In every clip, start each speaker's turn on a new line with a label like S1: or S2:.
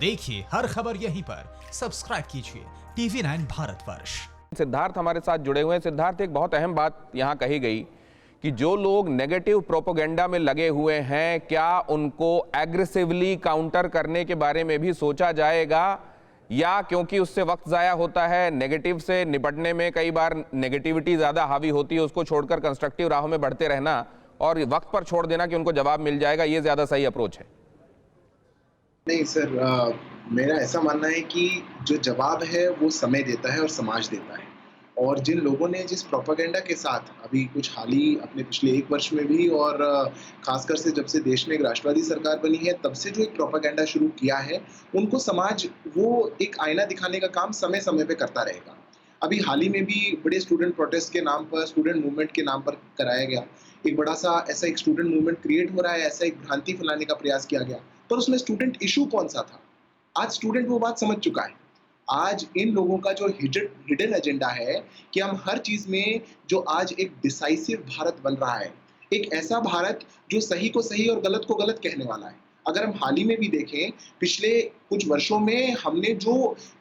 S1: देखिए हर खबर यहीं पर, सब्सक्राइब कीजिए TV9 भारतवर्ष।
S2: सिद्धार्थ हमारे साथ जुड़े हुए हैं। सिद्धार्थ, एक बहुत अहम बात यहाँ कही गई कि जो लोग नेगेटिव प्रोपेगेंडा में लगे हुए हैं, क्या उनको एग्रेसिवली काउंटर करने के बारे में भी सोचा जाएगा, या क्योंकि उससे वक्त जाया होता है, नेगेटिव से निपटने में कई बार नेगेटिविटी ज्यादा हावी होती है, उसको छोड़कर कंस्ट्रक्टिव राहों में बढ़ते रहना और वक्त पर छोड़ देना कि उनको जवाब मिल जाएगा, ये ज्यादा सही अप्रोच है?
S3: नहीं सर, मेरा ऐसा मानना है कि जो जवाब है वो समय देता है और समाज देता है। और जिन लोगों ने जिस प्रोपेगेंडा के साथ अभी कुछ हाल ही अपने पिछले 1 वर्ष में भी और खासकर से जब से देश में एक राष्ट्रवादी सरकार बनी है, तब से जो एक प्रोपेगेंडा शुरू किया है, उनको समाज वो एक आईना दिखाने का काम समय-समय पे करता रहेगा। अभी हाल ही में भी बड़े स्टूडेंट प्रोटेस्ट के नाम पर, स्टूडेंट मूवमेंट के नाम पर कराया गया। एक बड़ा-सा ऐसा एक स्टूडेंट मूवमेंट क्रिएट हो रहा है, ऐसा एक भ्रांति फैलाने का प्रयास किया गया। पर उसमें स्टूडेंट इश्यू कौन-सा था? आज स्टूडेंट वो बात समझ चुका है। आज इन लोगों का जो हिडन एजेंडा है कि हम हर चीज़ में जो आज एक डिसाइसिव भारत बन रहा है, एक ऐसा भारत जो सही को सही और गलत को गलत कहने वाला है। अगर हम हाल ही में भी देखें, पिछले कुछ वर्षों में हमने जो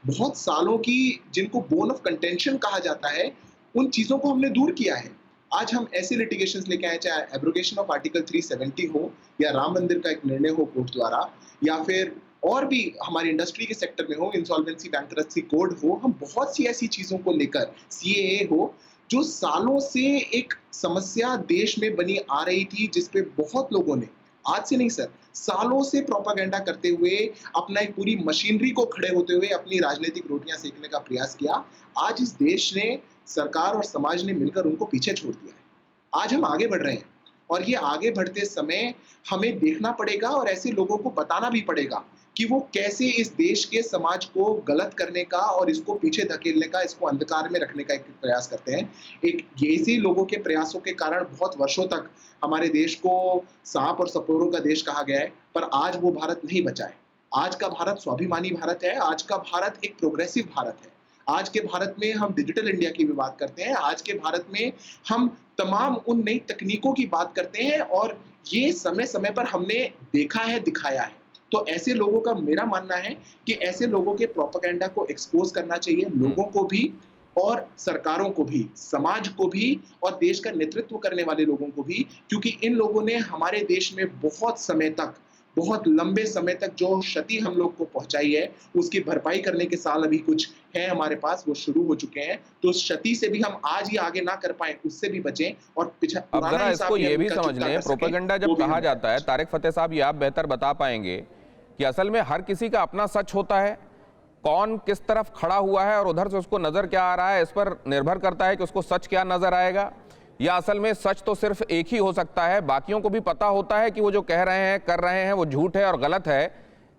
S3: बहुत सालों की जिनको बोन ऑफ कंटेंशन कहा जाता है, उन चीज़ों को हमने दूर किया है। आज हम ऐसे लिटिगेशंस लेके आए, चाहे एब्रोगेशन ऑफ आर्टिकल 370 हो या राम मंदिर का एक निर्णय हो कोर्ट द्वारा, या फिर और भी हमारी इंडस्ट्री के सेक्टर में हो, इंसॉल्वेंसी बैंकरप्सी कोड हो, हम बहुत सी ऐसी चीज़ों को लेकर, सीएए हो, जो सालों से एक समस्या देश में बनी आ रही थी, जिस पे बहुत लोगों ने, आज से नहीं सर, सालों से प्रोपेगेंडा करते हुए, अपना एक पूरी मशीनरी को खड़े होते हुए अपनी राजनीतिक रोटियां सेकने का प्रयास किया। आज इस देश ने, सरकार और समाज ने मिलकर उनको पीछे छोड़ दिया है। आज हम आगे बढ़ रहे हैं और ये आगे बढ़ते समय हमें देखना पड़ेगा और ऐसे लोगों को बताना भी पड़ेगा कि वो कैसे इस देश के समाज को गलत करने का और इसको पीछे धकेलने का, इसको अंधकार में रखने का एक प्रयास करते हैं। एक ऐसे लोगों के प्रयासों के कारण बहुत वर्षों तक हमारे देश को सांप और सपोरों का देश कहा गया है, पर आज वो भारत नहीं बचा है। आज का भारत स्वाभिमानी भारत है, आज का भारत एक प्रोग्रेसिव भारत है। आज के भारत में हम डिजिटल इंडिया की भी बात करते हैं, आज के भारत में हम तमाम उन नई तकनीकों की बात करते हैं और ये समय-समय पर हमने देखा है, दिखाया है। तो ऐसे लोगों का मेरा मानना है कि ऐसे लोगों के प्रोपेगेंडा को एक्सपोज करना चाहिए, लोगों को भी और सरकारों को भी, समाज को भी और देश का नेतृत्व करने वाले लोगों को भी, क्योंकि इन लोगों ने हमारे देश में बहुत समय तक, बहुत लंबे समय तक जो क्षति हम लोग को पहुंचाई है, उसकी भरपाई करने के साल अभी कुछ हैं हमारे पास, वो शुरू हो चुके हैं। तो उस क्षति से भी हम आज ही आगे ना कर पाए, उससे भी बचें और
S2: अब जरा इसको ये भी समझ लें, प्रोपेगेंडा जब कहा जाता है, तारिक फतेह साहब, ये आप बेहतर बता पाएंगे कि असल में हर किसी का अपना सच होता है, कौन किस तरफ खड़ा हुआ है और उधर से उसको नजर क्या आ रहा है, इस पर निर्भर करता है कि उसको सच क्या नजर आएगा, या असल में सच तो सिर्फ एक ही हो सकता है, बाकियों को भी पता होता है कि वो जो कह रहे हैं, कर रहे हैं, वो झूठ है और गलत है,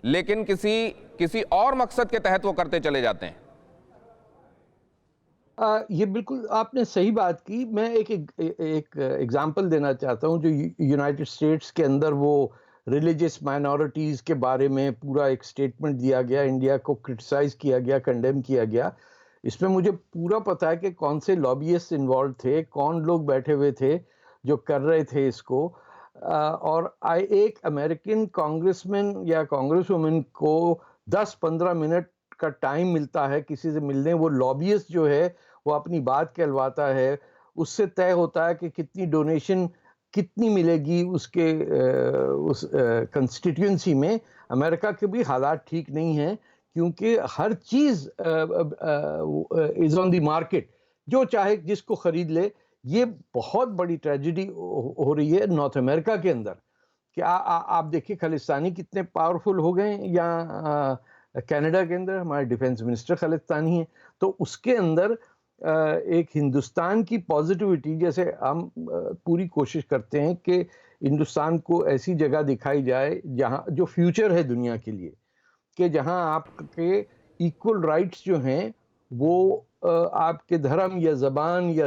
S2: लेकिन किसी और मकसद के तहत वो करते चले जाते हैं।
S4: ये बिल्कुल आपने सही बात की। मैं एक एग्जांपल देना चाहता हूँ। जो यूनाइटेड स्टेट्स के अंदर वो रिलीजियस माइनॉरिटीज़ के बारे में पूरा एक स्टेटमेंट दिया गया, इंडिया को क्रिटिसाइज किया गया, कंडेम किया गया। इसमें मुझे पूरा पता है कि कौन से लॉबियस्ट इन्वॉल्व थे, कौन लोग बैठे हुए थे जो कर रहे थे इसको। और एक अमेरिकन कांग्रेसमैन या कांग्रेसवुमन को 10-15 मिनट का टाइम मिलता है किसी से मिलने, वो लॉबियस्ट जो है वो अपनी बात कहलवाता है, उससे तय होता है कि कितनी डोनेशन कितनी मिलेगी उसके उस कंस्टिट्यूंसी में। अमेरिका के भी हालात ठीक नहीं हैं, क्योंकि हर चीज़ इज़ ऑन द मार्केट, जो चाहे जिसको ख़रीद ले। ये बहुत बड़ी ट्रेजेडी हो रही है नॉर्थ अमेरिका के अंदर कि आप देखिए खालिस्तानी कितने पावरफुल हो गए, या कनाडा के अंदर हमारे डिफेंस मिनिस्टर खालिस्तानी है। तो उसके अंदर एक हिंदुस्तान की पॉजिटिविटी, जैसे हम पूरी कोशिश करते हैं कि हिंदुस्तान को ऐसी जगह दिखाई जाए जहां जो फ्यूचर है दुनिया के लिए, कि जहां आपके इक्वल राइट्स जो हैं वो आपके धर्म या ज़बान या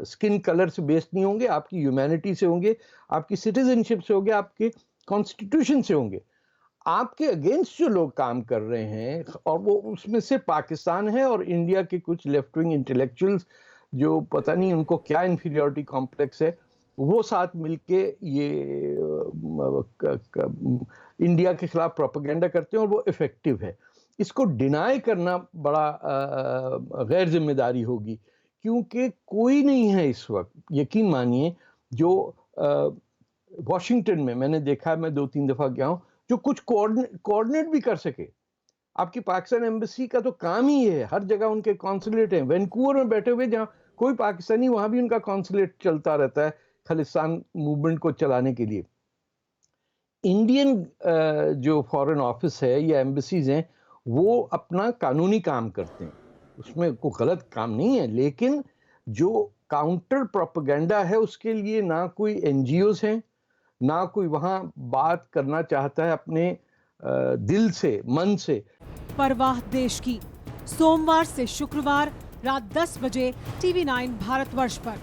S4: स्किन कलर से बेस्ड नहीं होंगे, आपकी ह्यूमैनिटी से होंगे, आपकी सिटीजनशिप से होंगे, आपके कॉन्स्टिट्यूशन से होंगे। आपके अगेंस्ट जो लोग काम कर रहे हैं, और वो उसमें से पाकिस्तान है और इंडिया के कुछ लेफ्ट विंग इंटेलेक्चुअल्स जो पता नहीं उनको क्या इंफीरियरिटी कॉम्प्लेक्स है, वो साथ मिलके ये इंडिया के खिलाफ प्रोपेगेंडा करते हैं और वो इफेक्टिव है। इसको डिनाई करना बड़ा गैर जिम्मेदारी होगी, क्योंकि कोई नहीं है इस वक्त, यकीन मानिए, जो वॉशिंगटन में मैंने देखा, मैं 2-3 दफा गया हूं, जो कुछ कोऑर्डिनेट भी कर सके। आपकी पाकिस्तान एम्बेसी का तो काम ही है, हर जगह उनके कॉन्सुलेट हैं। वैंकूवर में बैठे हुए जहां कोई पाकिस्तानी, वहां भी उनका कॉन्सुलेट चलता रहता है खालिस्तान मूवमेंट को चलाने के लिए। इंडियन जो फॉरेन ऑफिस है या एम्बेसीज हैं, वो अपना कानूनी काम करते हैं, उसमें कोई गलत काम नहीं है, लेकिन जो काउंटर प्रोपेगेंडा है उसके लिए ना कोई एनजीओज हैं, ना कोई वहां बात करना चाहता है अपने दिल से, मन से।
S5: परवाह देश की, सोमवार से शुक्रवार रात 10 बजे TV9 भारतवर्ष पर।